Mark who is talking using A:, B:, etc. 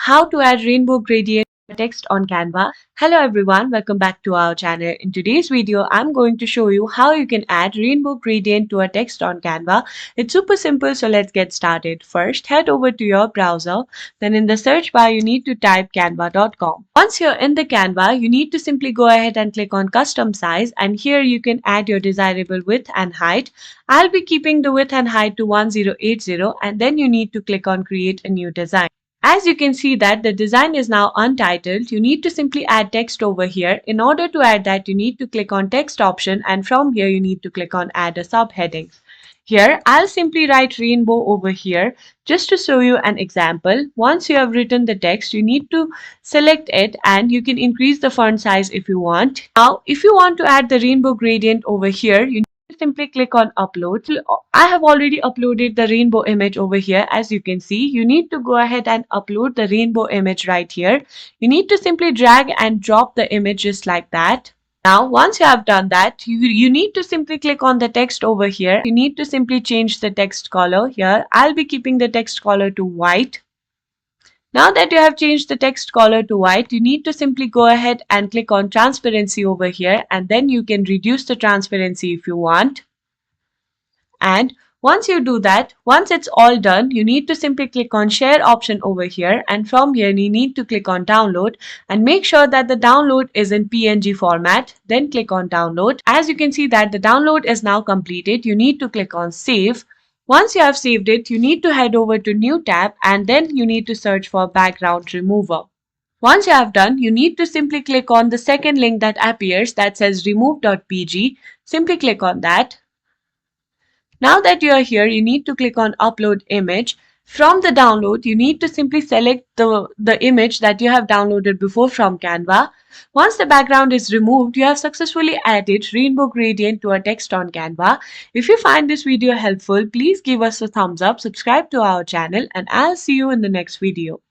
A: how to add rainbow gradient text on Canva. Hello everyone, welcome back to our channel. In today's video, I'm going to show you how you can add rainbow gradient to a text on Canva. It's super simple, so let's get started. First, head over to your browser. Then in the search bar, you need to type canva.com. Once you're in the Canva, you need to simply go ahead and click on custom size, and here you can add your desirable width and height. I'll be keeping the width and height to 1080, and then you need to click on create a new design. As you can see that the design is now untitled, you need to simply add text over here. In order to add that, you need to click on text option, and from here you need to click on add a subheading. Here, I'll simply write rainbow over here just to show you an example. Once you have written the text, you need to select it and you can increase the font size if you want. Now, if you want to add the rainbow gradient over here, you simply click on upload. I have already uploaded the rainbow image over here. As you can see, you need to go ahead and upload the rainbow image right here. You need to simply drag and drop the image just like that. Now, once you have done that, you need to simply click on the text over here. You need to simply change the text color here. I'll be keeping the text color to white. Now that you have changed the text color to white, you need to simply go ahead and click on transparency over here, and then you can reduce the transparency if you want. And once you do that, once it's all done, you need to simply click on share option over here, and from here you need to click on download and make sure that the download is in PNG format. Then click on download. As you can see that the download is now completed, you need to click on save. Once you have saved it, you need to head over to new tab and then you need to search for background remover. Once you have done, you need to simply click on the second link that appears that says remove.pg. Simply click on that. Now that you are here, you need to click on upload image. From the download, you need to simply select the image that you have downloaded before from Canva. Once the background is removed, you have successfully added rainbow gradient to a text on Canva. If you find this video helpful, please give us a thumbs up, subscribe to our channel, and I'll see you in the next video.